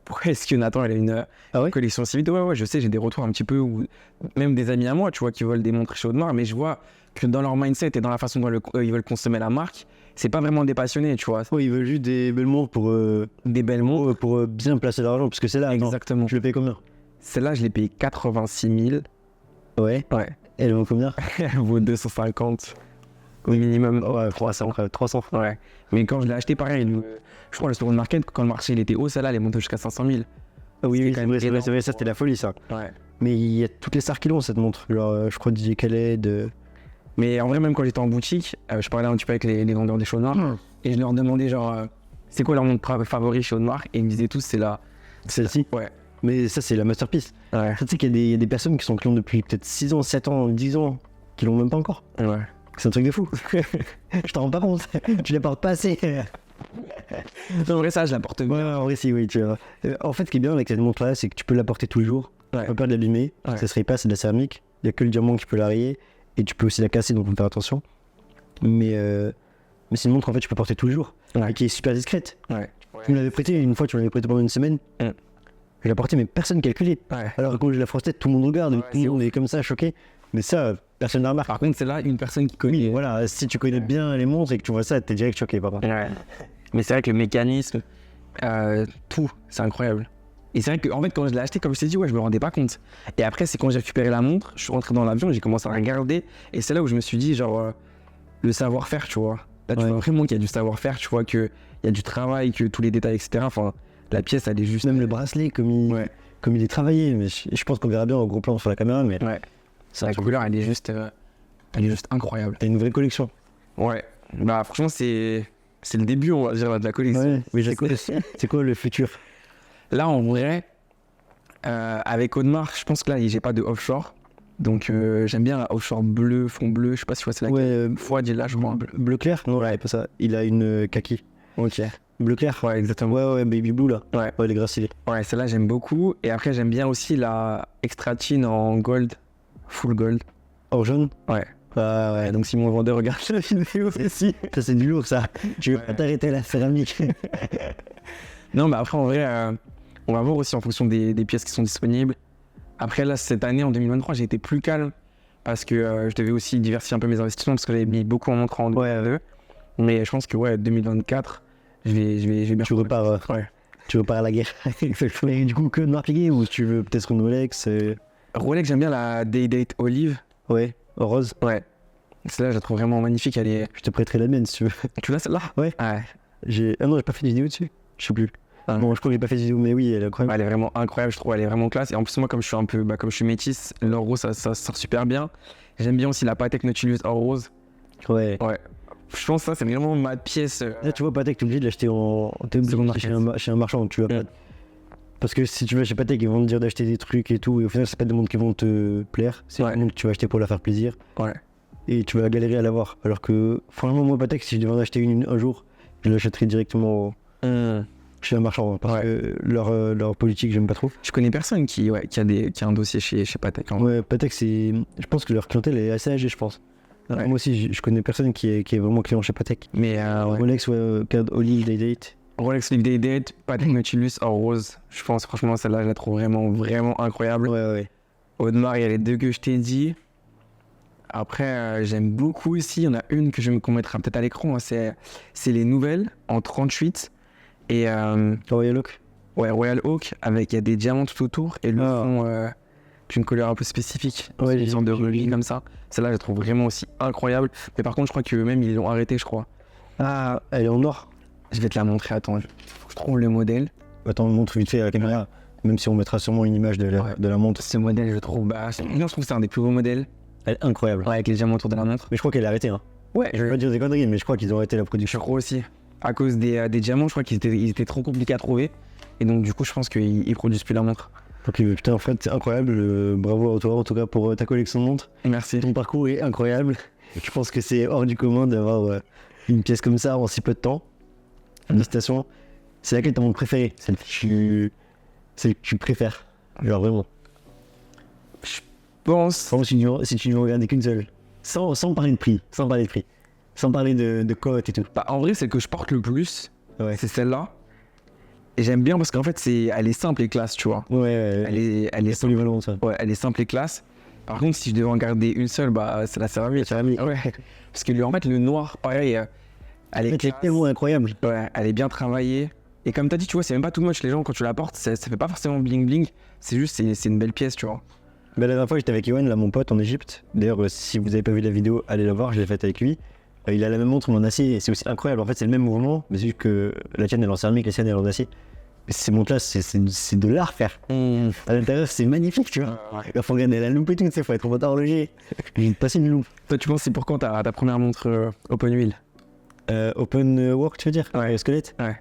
[SPEAKER 1] pourquoi est-ce que Nathan il a une
[SPEAKER 2] Ah ouais?
[SPEAKER 1] collection si vite? Ouais, je sais, j'ai des retours un petit peu, ou même des amis à moi, tu vois, qui veulent des montres chez Audemars, mais je vois que dans leur mindset et dans la façon dont ils veulent consommer la marque, c'est pas vraiment des passionnés, tu vois.
[SPEAKER 2] Ouais, ils veulent juste des belles montres
[SPEAKER 1] Des belles montres.
[SPEAKER 2] pour bien placer l'argent, parce que c'est là. Attends,
[SPEAKER 1] Exactement.
[SPEAKER 2] je le paye combien?
[SPEAKER 1] Celle-là, je l'ai payée 86 000.
[SPEAKER 2] Ouais.
[SPEAKER 1] Ouais.
[SPEAKER 2] Elle vaut combien?
[SPEAKER 1] Elle vaut 250 au minimum.
[SPEAKER 2] Ouais, 300. 300.
[SPEAKER 1] Ouais. Mais quand je l'ai acheté, pareil, je crois le store market, quand le marché il était haut, celle-là, elle est montée jusqu'à 500 000.
[SPEAKER 2] Ah oui,
[SPEAKER 1] C'est
[SPEAKER 2] oui,
[SPEAKER 1] quand
[SPEAKER 2] c'est
[SPEAKER 1] même
[SPEAKER 2] vrai,
[SPEAKER 1] énorme.
[SPEAKER 2] c'est vrai, ça c'était la folie ça.
[SPEAKER 1] Ouais.
[SPEAKER 2] Mais il y a toutes les stars qui l'ont cette montre. Genre, je crois DJ Khaled.
[SPEAKER 1] Mais en vrai, même quand j'étais en boutique, je parlais un petit peu avec les vendeurs des chauds noirs et je leur demandais genre, c'est quoi leur montre favori chez Audemars, et ils me disaient tous, c'est la.
[SPEAKER 2] Celle-ci.
[SPEAKER 1] Ouais.
[SPEAKER 2] Mais ça, c'est la masterpiece.
[SPEAKER 1] Ouais.
[SPEAKER 2] Tu sais qu'il y a des personnes qui l'ont depuis peut-être 6 ans, 7 ans, 10 ans, qui l'ont même pas encore.
[SPEAKER 1] Ouais.
[SPEAKER 2] C'est un truc de fou. Je t'en rends pas compte. Tu les portes pas assez.
[SPEAKER 1] En vrai, ça, je la porte
[SPEAKER 2] Ouais,
[SPEAKER 1] bien.
[SPEAKER 2] en vrai, si, oui. En fait, ce qui est bien avec cette montre-là, c'est que tu peux la porter tous les jours.
[SPEAKER 1] Ouais.
[SPEAKER 2] Pas peur de l'abîmer.
[SPEAKER 1] Ouais.
[SPEAKER 2] Ça serait pas, c'est de la céramique. Il y a que le diamant qui peut la rayer. Et tu peux aussi la casser, donc faut faire attention. Mais c'est une montre, en fait, tu peux porter tous les jours.
[SPEAKER 1] Ouais.
[SPEAKER 2] Et qui est super discrète.
[SPEAKER 1] Ouais.
[SPEAKER 2] Tu me l'avais prêté une fois, tu me l'avais prêté pendant une semaine.
[SPEAKER 1] Mm.
[SPEAKER 2] Je l'ai porté, mais personne calculé.
[SPEAKER 1] Ouais.
[SPEAKER 2] Alors que quand j'ai la frostette, tout le monde regarde,
[SPEAKER 1] Ouais,
[SPEAKER 2] tout le monde est comme ça, choqué. Mais ça, personne ne remarque.
[SPEAKER 1] Par contre, c'est là une personne qui connaît.
[SPEAKER 2] Oui, voilà, si tu connais bien les montres et que tu vois ça, t'es direct choqué, papa.
[SPEAKER 1] Ouais. Mais c'est vrai que le mécanisme, tout, c'est incroyable. Et c'est vrai qu'en fait, quand je l'ai acheté, comme je t'ai dit, ouais, je me rendais pas compte. Et après, c'est quand j'ai récupéré la montre, je suis rentré dans l'avion, j'ai commencé à regarder. Et c'est là où je me suis dit, genre, le savoir-faire, tu vois. Là, tu
[SPEAKER 2] Ouais.
[SPEAKER 1] vois vraiment qu'il y a du savoir-faire, tu vois, qu'il y a du travail, que tous les détails, etc. Enfin, la pièce, elle est juste.
[SPEAKER 2] Même le bracelet, comme il est travaillé. Mais je pense qu'on verra bien au gros plan sur la caméra, mais
[SPEAKER 1] Ouais.
[SPEAKER 2] c'est
[SPEAKER 1] La
[SPEAKER 2] un truc.
[SPEAKER 1] couleur, elle est juste incroyable.
[SPEAKER 2] T'as une vraie collection.
[SPEAKER 1] Ouais. Bah, franchement, c'est le début, on va dire, de la collection.
[SPEAKER 2] Ouais, mais c'est quoi le futur?
[SPEAKER 1] Là, en vrai, avec Audemars, je pense que là, j'ai pas de offshore. Donc, j'aime bien la offshore bleu, fond bleu. Je sais pas si tu vois, c'est la
[SPEAKER 2] Ouais,
[SPEAKER 1] fois là, je crois.
[SPEAKER 2] bleu clair? Non, c'est pas ça. Il a une kaki.
[SPEAKER 1] Ok.
[SPEAKER 2] Bleu clair?
[SPEAKER 1] Ouais, exactement.
[SPEAKER 2] Ouais, baby blue là.
[SPEAKER 1] Ouais.
[SPEAKER 2] Ouais, les gras stylés.
[SPEAKER 1] Ouais, celle-là, j'aime beaucoup. Et après, j'aime bien aussi la Extratine en gold, full gold.
[SPEAKER 2] Or jaune?
[SPEAKER 1] Ouais.
[SPEAKER 2] Ah ouais,
[SPEAKER 1] Donc, si mon vendeur regarde la vidéo aussi.
[SPEAKER 2] ça c'est du lourd ça. Tu veux pas t'arrêter à la céramique?
[SPEAKER 1] Non, mais après, en vrai, on va voir aussi en fonction des pièces qui sont disponibles. Après, là, cette année, en 2023, j'ai été plus calme parce que je devais aussi diversifier un peu mes investissements parce que j'avais mis beaucoup en montre en 2022. Mais je pense que, ouais, 2024, je vais bien.
[SPEAKER 2] Tu repars,
[SPEAKER 1] Ouais.
[SPEAKER 2] tu repars à la guerre. Et du coup, que de marque ou tu veux peut-être une Rolex
[SPEAKER 1] Rolex, j'aime bien la Day-Date Olive.
[SPEAKER 2] Ouais, rose.
[SPEAKER 1] Ouais. Celle-là, je la trouve vraiment magnifique. Elle est.
[SPEAKER 2] Je te prêterai la mienne si tu veux.
[SPEAKER 1] Tu l'as celle-là?
[SPEAKER 2] Ouais.
[SPEAKER 1] Ouais.
[SPEAKER 2] Ah non, j'ai pas fait de vidéo dessus. Je sais plus.
[SPEAKER 1] Ah.
[SPEAKER 2] Bon, je crois que j'ai pas fait de vidéo, mais oui, elle est incroyable.
[SPEAKER 1] Elle est vraiment incroyable, je trouve. Elle est vraiment classe. Et en plus, moi, comme je suis un peu, comme je suis métisse, l'or rose, ça sort super bien. J'aime bien aussi la Patek Nautilus or rose.
[SPEAKER 2] Ouais.
[SPEAKER 1] Ouais. Je pense que ça, c'est vraiment ma pièce.
[SPEAKER 2] Là, tu vois, Patek, t'es obligé de l'acheter t'es obligé
[SPEAKER 1] Seconde
[SPEAKER 2] d'acheter
[SPEAKER 1] market.
[SPEAKER 2] chez un marchand, tu vois.
[SPEAKER 1] Ouais.
[SPEAKER 2] Parce que si tu vas chez Patek, ils vont te dire d'acheter des trucs et tout, et au final, c'est pas des montres qui vont te plaire. C'est
[SPEAKER 1] Ouais.
[SPEAKER 2] des montres que tu vas acheter pour la faire plaisir.
[SPEAKER 1] Ouais.
[SPEAKER 2] Et tu vas galérer à l'avoir. Alors que, franchement, moi, Patek, si je devais en acheter une un jour, je l'achèterais directement chez un marchand. Parce
[SPEAKER 1] Ouais.
[SPEAKER 2] que leur politique, j'aime pas trop.
[SPEAKER 1] Je connais personne qui a un dossier chez Patek. Hein.
[SPEAKER 2] Ouais, Patek, je pense que leur clientèle est assez âgée, je pense.
[SPEAKER 1] Ouais.
[SPEAKER 2] Moi aussi, je connais personne qui est vraiment client chez Patek.
[SPEAKER 1] Mais ouais.
[SPEAKER 2] Rolex, Card Olive, Day-Date.
[SPEAKER 1] Rolex Live Day-Date, Patek Nautilus or rose. Je pense, franchement, celle-là, je la trouve vraiment, vraiment incroyable.
[SPEAKER 2] Ouais.
[SPEAKER 1] Audemars, il y a les deux que je t'ai dit. Après, j'aime beaucoup aussi. Il y en a une qu'on mettra peut-être à l'écran. Hein, c'est les nouvelles en 38. Et
[SPEAKER 2] Royal Oak.
[SPEAKER 1] ouais, Royal Oak, avec il y a des diamants tout autour et le fond d'une couleur un peu spécifique.
[SPEAKER 2] Ouais,
[SPEAKER 1] Une sorte de relief comme ça. Celle-là, je la trouve vraiment aussi incroyable. Mais par contre, je crois qu'eux-mêmes, ils l'ont arrêté, je crois.
[SPEAKER 2] Ah, elle est en or.
[SPEAKER 1] Je vais te la montrer. Attends, faut que je trouve le modèle.
[SPEAKER 2] Attends, on montre vite fait à la caméra. Même si on mettra sûrement une image de la montre.
[SPEAKER 1] Ce modèle, je trouve, je trouve que c'est un des plus beaux modèles.
[SPEAKER 2] Elle est incroyable.
[SPEAKER 1] Ouais, avec les diamants autour de la montre.
[SPEAKER 2] Mais je crois qu'elle est arrêtée. Hein.
[SPEAKER 1] Ouais,
[SPEAKER 2] Je vais pas dire des conneries, mais je crois qu'ils ont arrêté la
[SPEAKER 1] je
[SPEAKER 2] production.
[SPEAKER 1] crois aussi. À cause des diamants, je crois ils étaient trop compliqués à trouver. Et donc, du coup, je pense qu'ils produisent plus la montre.
[SPEAKER 2] Ok, mais putain, en fait, c'est incroyable. Bravo à toi, en tout cas, pour ta collection de montres.
[SPEAKER 1] Merci.
[SPEAKER 2] Ton parcours est incroyable. Je pense que c'est hors du commun d'avoir une pièce comme ça en si peu de temps. Félicitations. C'est laquelle ta montre préférée? Celle que tu préfères? Genre vraiment.
[SPEAKER 1] Pense.
[SPEAKER 2] Vraiment, si tu ne regardais qu'une seule. Sans parler de prix. Sans parler de prix. Sans parler de cote et tout.
[SPEAKER 1] Bah, en vrai, celle que je porte le plus,
[SPEAKER 2] Ouais.
[SPEAKER 1] c'est celle-là. Et j'aime bien parce qu'en fait, elle est simple et classe, tu vois.
[SPEAKER 2] Ouais,
[SPEAKER 1] Elle est simple.
[SPEAKER 2] polyvalent ça.
[SPEAKER 1] Ouais, elle est simple et classe. Par contre, si je devais en garder une seule, bah, c'est la céramique. Ouais. Parce que en fait, le noir, pareil, elle est
[SPEAKER 2] C'est
[SPEAKER 1] classe.
[SPEAKER 2] tellement incroyable.
[SPEAKER 1] Ouais, elle est bien travaillée. Et comme t'as dit, tu vois, c'est même pas too much. Les gens, quand tu la portes, ça fait pas forcément bling bling. C'est juste, c'est une belle pièce, tu vois.
[SPEAKER 2] Bah, la dernière fois, j'étais avec Yoann, là, mon pote en Égypte. D'ailleurs, si vous avez pas vu la vidéo, allez la voir, je l'ai faite avec lui. Il a la même montre, mais en acier, et c'est aussi incroyable. En fait, c'est le même mouvement, mais c'est juste que la tienne, elle est en céramique, la sienne, elle est en acier. Mais ces montres-là, c'est de l'art, frère. À l'intérieur, c'est magnifique, tu vois. Il faut regarder la loupe et tout, tu sais, faut être au temps horloger. J'ai passé une loupe.
[SPEAKER 1] Toi, tu penses, c'est pour quand ta première montre Open Wheel?
[SPEAKER 2] Open work, tu veux dire?
[SPEAKER 1] Ouais.
[SPEAKER 2] Squelette?
[SPEAKER 1] Ouais.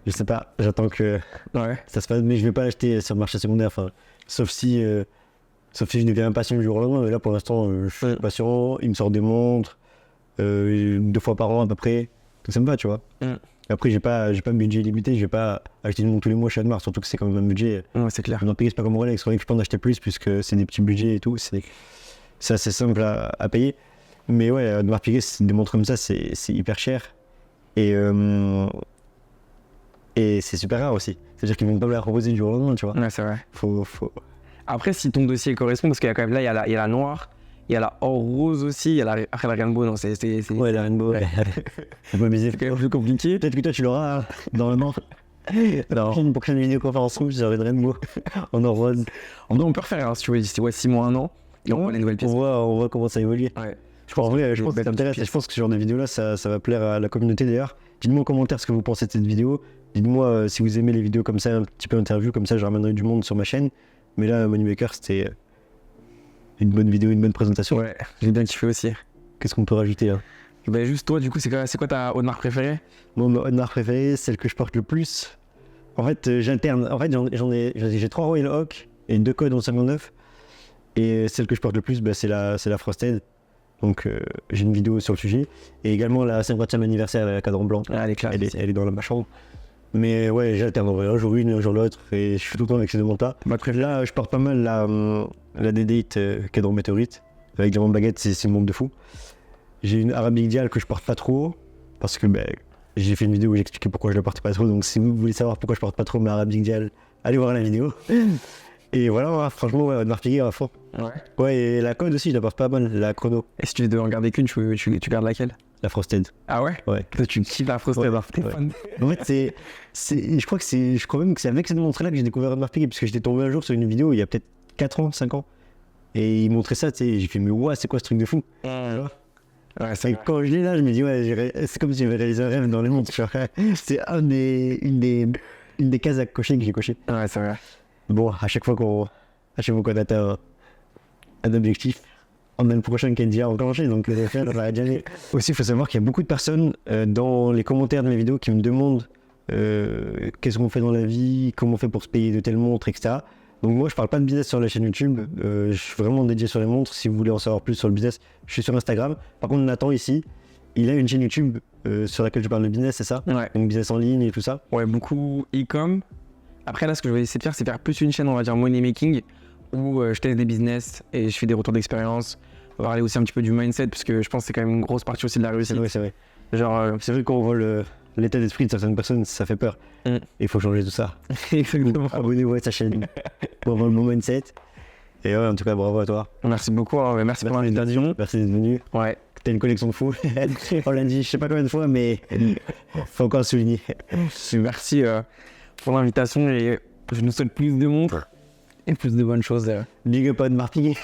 [SPEAKER 2] Je sais pas, j'attends que
[SPEAKER 1] Ouais.
[SPEAKER 2] ça se passe, mais je vais pas l'acheter sur le marché secondaire, enfin, sauf si je deviens patient du jour au lendemain, mais là pour l'instant, je suis patient, il me sort des montres, 2 fois par an à peu près, donc ça me va, tu vois. Après, j'ai pas un budget limité, je vais pas acheter une montre tous les mois chez Admar, surtout que c'est quand même un budget.
[SPEAKER 1] Ouais, c'est clair.
[SPEAKER 2] Non, payer, c'est pas comme Rolex, Rolex, je peux en acheter plus puisque c'est des petits budgets et tout, c'est assez simple à payer. Mais ouais, Admar Piguet, des montres comme ça, c'est hyper cher. Et c'est super rare aussi. C'est-à-dire qu'ils vont pas me la proposer du jour au lendemain, tu vois.
[SPEAKER 1] Ouais, c'est vrai.
[SPEAKER 2] Faut...
[SPEAKER 1] Après, si ton dossier correspond, parce qu'il y a quand même là, il y a la noire, il y a la or rose aussi, il y a après la rainbow, non, c'est...
[SPEAKER 2] Ouais, la rainbow, ouais. On peut miser, c'est quand même plus compliqué. Peut-être que toi, tu l'auras normalement. Alors, une prochaine vidéoconférence rouge, j'aurai de rainbow en or rose.
[SPEAKER 1] On peut refaire, hein, si tu veux, d'ici 6 mois, 1 an, et on voit les nouvelles pièces.
[SPEAKER 2] On voit comment ça évolue.
[SPEAKER 1] Ouais.
[SPEAKER 2] Je pense que ça m'intéresse. Je pense que ce genre de vidéo-là, ça va plaire à la communauté d'ailleurs. Dites-moi en commentaire ce que vous pensez de cette vidéo. Dites-moi si vous aimez les vidéos comme ça, un petit peu interview, comme ça je ramènerai du monde sur ma chaîne. Mais là, Moneymaker, c'était une bonne vidéo, une bonne présentation.
[SPEAKER 1] Ouais, j'ai bien kiffé aussi.
[SPEAKER 2] Qu'est-ce qu'on peut rajouter hein?
[SPEAKER 1] Bah juste toi, du coup, c'est quoi ta Audemars préférée?
[SPEAKER 2] Moi, ma Audemars préférée, celle que je porte le plus. En fait, j'alterne. En fait, j'ai 3 Royal Oak et 2 codes en 59. Et celle que je porte le plus, c'est la Frosted. Donc j'ai une vidéo sur le sujet. Et également la 50e anniversaire à la cadran blanc.
[SPEAKER 1] Ah, elle est classe.
[SPEAKER 2] Elle est dans ma chambre. Mais ouais, j'alterne en vrai. Un jour une, un jour l'autre. Et je suis tout le temps avec ces deux montres-là. Là, je porte pas mal la D-Date cadran météorite. Avec diamant baguette, c'est une montre de fou. J'ai une Arabic Dial que je porte pas trop. Parce que j'ai fait une vidéo où j'expliquais pourquoi je la porte pas trop. Donc si vous voulez savoir pourquoi je porte pas trop ma Arabic Dial, allez voir la vidéo. Et voilà, franchement, ouais, Audemars Piguet à fond.
[SPEAKER 1] Ouais.
[SPEAKER 2] Ouais, et la code aussi, je la porte pas mal, la chrono.
[SPEAKER 1] Et si tu devais en garder qu'une, tu gardes laquelle?
[SPEAKER 2] La Frosted.
[SPEAKER 1] Ah ouais?
[SPEAKER 2] Ouais.
[SPEAKER 1] Toi, tu kiffes la Frosted,
[SPEAKER 2] Ouais,
[SPEAKER 1] t'es
[SPEAKER 2] ouais.
[SPEAKER 1] fan.
[SPEAKER 2] En fait, je crois même que c'est avec cette montre-là que j'ai découvert Audemars Piguet, parce que j'étais tombé un jour sur une vidéo il y a peut-être 4 ans, 5 ans. Et il montrait ça, tu sais, j'ai fait, mais ouais, c'est quoi ce truc de fou?
[SPEAKER 1] Ouais, c'est vrai.
[SPEAKER 2] Quand je l'ai là, je me dis, ouais, c'est comme si j'avais réalisé un rêve dans les montres. C'est une des cases à cocher que j'ai coché.
[SPEAKER 1] Ouais, c'est vrai.
[SPEAKER 2] Bon, à chaque fois qu'on atteint un objectif, on a le prochain qui est déjà enclenché, donc ça va déjà aller. Aussi, il faut savoir qu'il y a beaucoup de personnes dans les commentaires de mes vidéos qui me demandent qu'est-ce qu'on fait dans la vie, comment on fait pour se payer de telles montres, etc. Donc moi, je parle pas de business sur la chaîne YouTube, je suis vraiment dédié sur les montres. Si vous voulez en savoir plus sur le business, je suis sur Instagram. Par contre, Nathan ici, il a une chaîne YouTube sur laquelle je parle de business, c'est ça?
[SPEAKER 1] Ouais.
[SPEAKER 2] Donc business en ligne et tout ça.
[SPEAKER 1] Ouais, beaucoup e-com. Après, là, ce que je vais essayer de faire, c'est faire plus une chaîne, on va dire, money making, où je teste des business et je fais des retours d'expérience. On va parler aussi un petit peu du mindset, parce que je pense que c'est quand même une grosse partie aussi de la réussite.
[SPEAKER 2] C'est vrai.
[SPEAKER 1] Genre,
[SPEAKER 2] C'est vrai qu'on voit l'état d'esprit de certaines personnes, ça fait peur. Il faut changer tout ça.
[SPEAKER 1] exactement.
[SPEAKER 2] Abonnez-vous à sa chaîne pour avoir le bon mindset. Et ouais, en tout cas, bravo à toi.
[SPEAKER 1] Merci beaucoup, hein, merci pour l'invitation.
[SPEAKER 2] Merci d'être venu.
[SPEAKER 1] Ouais.
[SPEAKER 2] T'as une collection de fous. On l'a dit, je sais pas combien de fois, mais faut encore le souligner.
[SPEAKER 1] Merci pour l'invitation et je nous souhaite plus de montres et plus de bonnes choses.
[SPEAKER 2] Big up à Marty.